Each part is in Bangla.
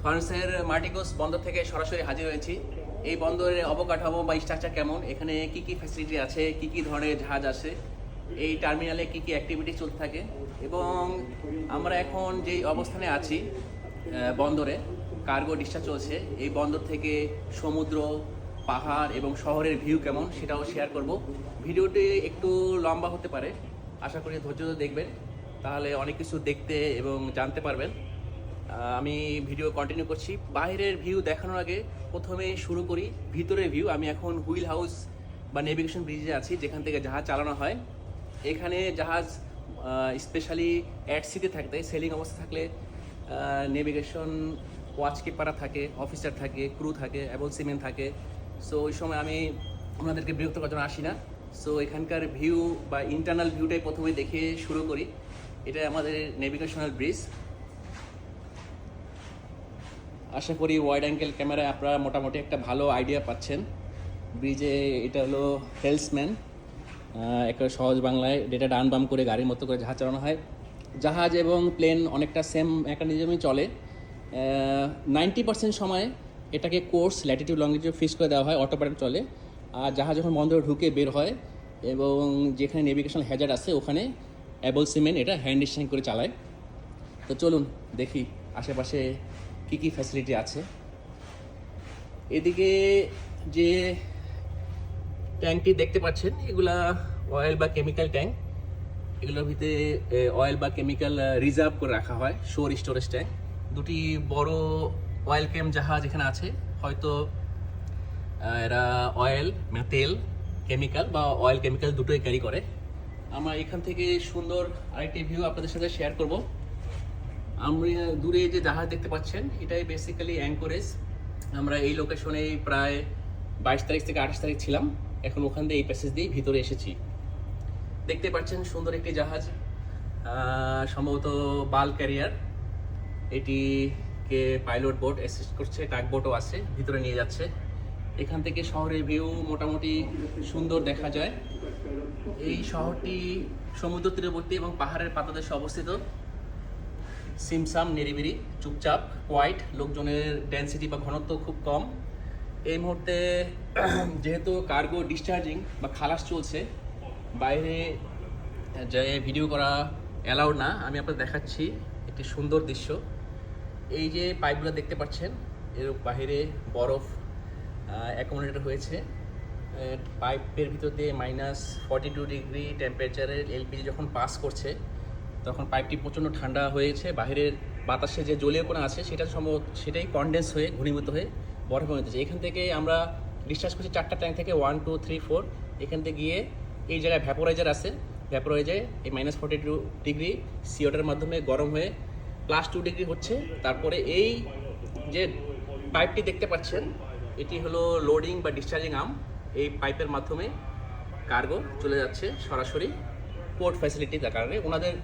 ফ্রান্সের মার্টিকোস বন্দর থেকে সরাসরি হাজির হয়েছি। এই বন্দরের অবকাঠামো বা স্ট্রাকচার কেমন, এখানে কি কি ফ্যাসিলিটি আছে, কি কি ধরনের জাহাজ আছে, এই টার্মিনালে কি কি অ্যাক্টিভিটি চলতে থাকে, এবং আমরা এখন যেই অবস্থানে আছি বন্দরে কার্গো ডিসচার্জ চলছে, এই বন্দর থেকে সমুদ্র, পাহাড় এবং শহরের ভিউ কেমন সেটাও শেয়ার করব। ভিডিওটি একটু লম্বা হতে পারে, আশা করি ধৈর্য ধরে দেখবেন, তাহলে অনেক কিছু দেখতে এবং জানতে পারবেন। আমি ভিডিও কন্টিনিউ করছি। বাইরের ভিউ দেখানোর আগে প্রথমে শুরু করি ভিতরের ভিউ। আমি এখন হুইল হাউস বা নেভিগেশন ব্রিজে আছি, যেখান থেকে জাহাজ চালানো হয়। এখানে জাহাজ স্পেশালি অ্যাট সিতে থাকতে, সেলিং অবস্থা থাকলে নেভিগেশন ওয়াচ কিপাররা থাকে, অফিসার থাকে, ক্রু থাকে এবং সিমেন্ট থাকে। সো ওই সময় আমি ওনাদেরকে বিরক্ত করার জন্য আসি না। সো এখানকার ভিউ বা ইন্টারনাল ভিউটাই প্রথমে দেখে শুরু করি। এটা আমাদের নেভিগেশনাল ব্রিজ। আশা করি ওয়াইড অ্যাঙ্গেল ক্যামেরায় আপনারা মোটামুটি একটা ভালো আইডিয়া পাচ্ছেন ব্রিজে। এটা হলো হেলসম্যান, একটা সহজ বাংলায় যেটা ডান বাম করে গাড়ির মতো করে জাহাজ চালানো হয়। জাহাজ এবং প্লেন অনেকটা সেম মেকানিজমই চলে। 90% সময় এটাকে কোর্স ল্যাটিটিউড লংজিটিউড ফিক্স করে দেওয়া হয়, অটো পাইলট চলে। আর জাহাজ যখন বন্দরে ঢুকে বের হয় এবং যেখানে নেভিগেশনাল হ্যাজার্ড আছে ওখানে অ্যাবল সিমেন্ট এটা হ্যান্ড ডিস্টারিং করে চালায়। তো চলুন দেখি আশেপাশে কী কী ফ্যাসিলিটি আছে। এদিকে যে ট্যাঙ্কটি দেখতে পাচ্ছেন, এগুলা অয়েল বা কেমিক্যাল ট্যাঙ্ক। এগুলোর ভিতরে অয়েল বা কেমিক্যাল রিজার্ভ করে রাখা হয়, শোর স্টোরেজ ট্যাঙ্ক। দুটি বড় অয়েল ক্যাম জাহাজ এখানে আছে, হয়তো এরা অয়েল মানে তেল, কেমিক্যাল বা অয়েল কেমিক্যাল দুটোই ক্যারি করে। আমরা এখান থেকে সুন্দর আরেকটি ভিউ আপনাদের সাথে শেয়ার করব। আমরা দূরে যে জাহাজ দেখতে পাচ্ছেন এটাই বেসিক্যালি অ্যাঙ্করেজ। আমরা এই লোকেশনে প্রায় 22 তারিখ থেকে 28 তারিখ ছিলাম, এখন ওখান দিয়ে এই প্যাসেজ দিয়ে ভিতরে এসেছি। দেখতে পাচ্ছেন সুন্দর একটি জাহাজ, সম্ভবত বাল ক্যারিয়ার। এটিকে পাইলট বোট অ্যাসিস্ট করছে, টাগ বোটও আছে, ভিতরে নিয়ে যাচ্ছে। এখান থেকে শহরের ভিউ মোটামুটি সুন্দর দেখা যায়। এই শহরটি সমুদ্র তীরবর্তী এবং পাহাড়ের পাদদেশে অবস্থিত। সিমসাম, নিরিবিলি, চুপচাপ, কোয়াইট, লোকজনের ডেন্সিটি বা ঘনত্ব খুব কম। এই মুহূর্তে যেহেতু কার্গো ডিসচার্জিং বা খালাস চলছে, বাইরে যে ভিডিও করা অ্যালাউড না। আমি আপনাদের দেখাচ্ছি একটি সুন্দর দৃশ্য। এই যে পাইপগুলো দেখতে পাচ্ছেন, এর বাইরে বরফ অ্যাকোমোডেট হয়েছে। পাইপের ভিতর দিয়ে -42 ডিগ্রি টেম্পারেচারের এলপিজি যখন পাস করছে তখন পাইপটি প্রচণ্ড ঠান্ডা হয়েছে। বাইরের বাতাসে যে জলীয় কণা আছে সেটাই কনডেন্স হয়ে ঘনীভূত হয়ে বরফে পরিণত হচ্ছে। এখান থেকে আমরা ডিসচার্জ করছি 4টা ট্যাঙ্ক থেকে, 1 2 3 4। এখান থেকে গিয়ে এই জায়গায় ভ্যাপোরাইজার আছে, ভ্যাপোরাইজারে এই -42 ডিগ্রি সিওটার মাধ্যমে গরম হয়ে +2 ডিগ্রি হচ্ছে। তারপরে এই যে পাইপটি দেখতে পাচ্ছেন এটি হলো লোডিং বা ডিসচার্জিং আর্ম। এই পাইপের মাধ্যমে কার্গো চলে যাচ্ছে সরাসরি পোর্ট ফ্যাসিলিটি। তার কারণে ওনাদের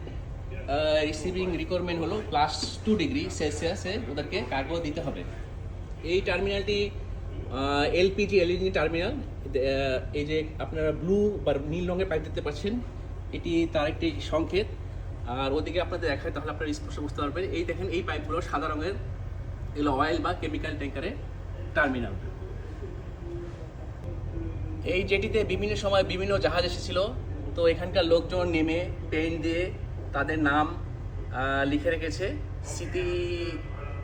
রিসিভিং রিকোয়ারমেন্ট হলো +2 ডিগ্রি সেলসিয়াসে ওদেরকে কার্গো দিতে হবে। এই টার্মিনালটি এলপিজি এলএনজি টার্মিনাল। এই যে আপনারা ব্লু বা নীল রঙের পাইপ দেখতে পাচ্ছেন, এটি তার একটি সংকেত। আর ওদিকে আপনাদের দেখায় তাহলে আপনারা স্পষ্ট বুঝতে পারবেন। এই দেখেন এই পাইপগুলো সাদা রঙের, এগুলো অয়েল বা কেমিক্যাল ট্যাঙ্কারের টার্মিনাল। এই জেটিতে বিভিন্ন সময় বিভিন্ন জাহাজ এসেছিল, তো এখানকার লোকজন নেমে পেন দিয়ে তাদের নাম লিখে রেখেছে স্মৃতিচারণের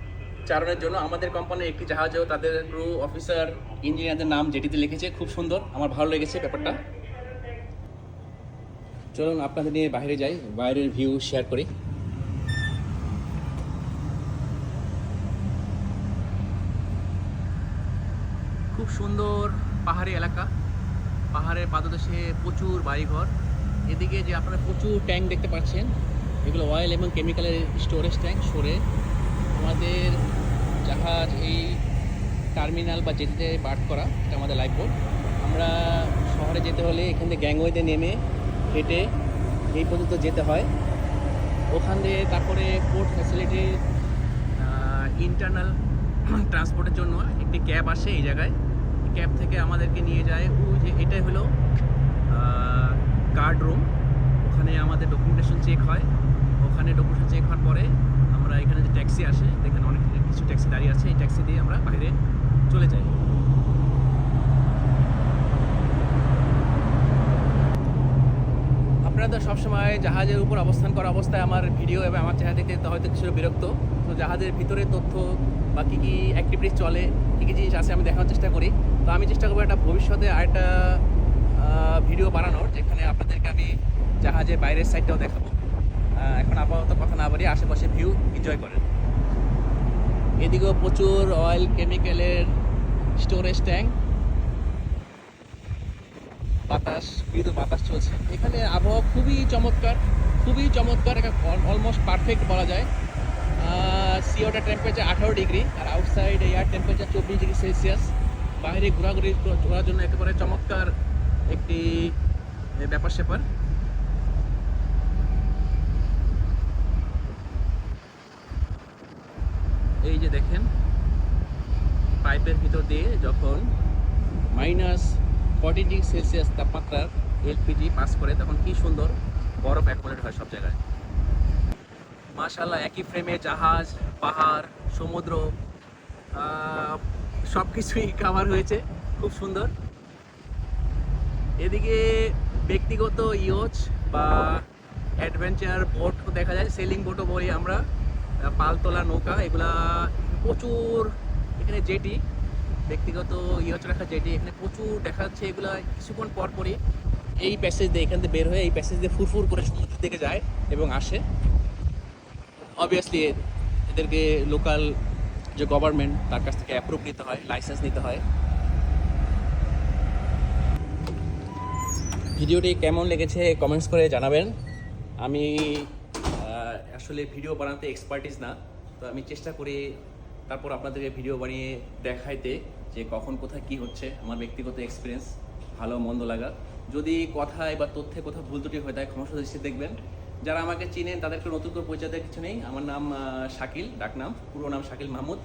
জন্য। আমাদের কোম্পানির একটি জাহাজেও তাদের ক্রু, অফিসার, ইঞ্জিনিয়ারদের নাম জেটিতে লিখেছে। খুব সুন্দর, আমার ভালো লেগেছে ব্যাপারটা। চলুন আপনাদের নিয়ে বাইরে যাই, বাইরের ভিউ শেয়ার করি। খুব সুন্দর পাহাড়ি এলাকা, পাহাড়ের পাদদেশে প্রচুর বাড়িঘর। এদিকে যে আপনারা প্রচুর ট্যাঙ্ক দেখতে পাচ্ছেন, এগুলো অয়েল এবং কেমিক্যালের স্টোরেজ ট্যাঙ্ক। সরে আমাদের জাহাজ এই টার্মিনাল বা জেটিতে পার্ক করা, এটা আমাদের লাইফ বোট। আমরা শহরে যেতে হলে এখান থেকে গ্যাংওয়েতে নেমে হেঁটে এই পর্যন্ত যেতে হয়। ওখান দিয়ে তারপরে পোর্ট ফ্যাসিলিটি, ইন্টারনাল ট্রান্সপোর্টের জন্য একটি ক্যাব আসে এই জায়গায়। ক্যাব থেকে আমাদেরকে নিয়ে যায় ওই যে এটাই হলো গার্ড রুম। ওখানে আমাদের ডকুমেন্টেশন চেক হয়। ওখানে ডকুমেন্টেশন চেক হওয়ার পরে আমরা এখানে যে ট্যাক্সি আসে, দেখেন অনেক কিছু ট্যাক্সি দাঁড়িয়ে আছে, এই ট্যাক্সি দিয়ে আমরা বাইরে চলে যাই। আপনারা তো সবসময় জাহাজের উপর অবস্থান করা অবস্থায় আমার ভিডিও এবং আমার চেহারা দেখতে হয়তো কিছুটা বিরক্ত। তো জাহাজের ভিতরে তথ্য বা কী কী অ্যাক্টিভিটিস চলে, কী কী জিনিস আছে আমি দেখানোর চেষ্টা করি। তো আমি চেষ্টা করবো একটা ভবিষ্যতে আরেকটা ভিডিও বানানোর, যেখানে আপনাদেরকে আমি জাহাজের বাইরের সাইডটাও দেখাবো। এখন আপাতত কথা না বাড়িয়ে আশেপাশে ভিউ এনজয় করেন। এদিকেও প্রচুর অয়েল কেমিক্যালের স্টোরেজ ট্যাঙ্ক, বাতাস, মৃদু বাতাস চলছে এখানে। আবহাওয়া খুবই চমৎকার, একটা অলমোস্ট পারফেক্ট বলা যায়। সি ওয়াটার টেম্পারেচার 18 ডিগ্রি আর outside air temperature 24 degree Celsius. বাইরে ঘোরাঘুরি করার জন্য একেবারে চমৎকার একটি ব্যাপার স্যাপার। এই যে দেখেন, পাইপের ভিতর দিয়ে যখন -40 ডিগ্রি সেলসিয়াস তাপমাত্রার এলপিজি পাস করে, তখন কি সুন্দর বরফ অ্যাকুমুলেট হয় সব জায়গায়। মাশাআল্লাহ, একই ফ্রেমে জাহাজ, পাহাড়, সমুদ্র সব কিছুই কাভার হয়েছে, খুব সুন্দর। এদিকে ব্যক্তিগত ইয়চ বা অ্যাডভেঞ্চার বোট দেখা যায়, সেলিং বোটও বলি আমরা, পালতোলা নৌকা, এগুলা প্রচুর। এখানে জেটি, ব্যক্তিগত ইয়চ রাখা জেটি এখানে প্রচুর দেখা যাচ্ছে। এগুলা কিছুক্ষণ পর পরই এই প্যাসেজ দিয়ে, এখান থেকে বের হয়ে এই প্যাসেজ দিয়ে ফুরফুর করে সমুদ্রের দিকে যায় এবং আসে। অবভিয়াসলি এদেরকে লোকাল যে গভর্নমেন্ট, তার কাছ থেকে অ্যাপ্রুভ নিতে হয়, লাইসেন্স নিতে হয়। ভিডিওটি কেমন লেগেছে কমেন্টস করে জানাবেন। আমি আসলে ভিডিও বানাতে এক্সপার্টিস না, তো আমি চেষ্টা করি তারপর আপনাদেরকে ভিডিও বানিয়ে দেখাইতে যে কখন কোথায় কি হচ্ছে, আমার ব্যক্তিগত এক্সপিরিয়েন্স, ভালো মন্দ লাগা। যদি কথায় বা তথ্যে কোথাও ভুল ত্রুটি হয়ে থাকে ক্ষমা দৃষ্টিতে দেখবেন। যারা আমাকে চিনেন তাদেরকে নতুন করে পরিচয় দেওয়ার কিছু নেই। আমার নাম শাকিল, ডাকনাম, পুরো নাম শাকিল মাহমুদ।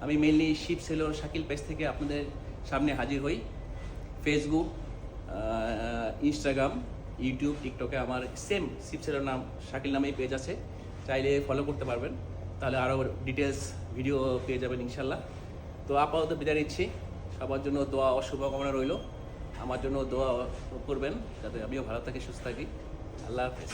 আমি mainly sheep Sailor Shakil page থেকে আপনাদের সামনে হাজির হই। ফেসবুক, ইনস্টাগ্রাম, ইউটিউব, টিকটকে আমার সেম শিপ সেলর নাম শাকিল নামেই পেজ আছে, চাইলে ফলো করতে পারবেন। তাহলে আরও ডিটেলস ভিডিও পেয়ে যাবেন ইনশাল্লাহ। তো আপাতত বিদায় নিচ্ছি। সবার জন্য দোয়া ও শুভকামনা রইল। আমার জন্য দোয়া করবেন যাতে আমিও ভালো থাকি, সুস্থ থাকি। আল্লাহ হাফেজ।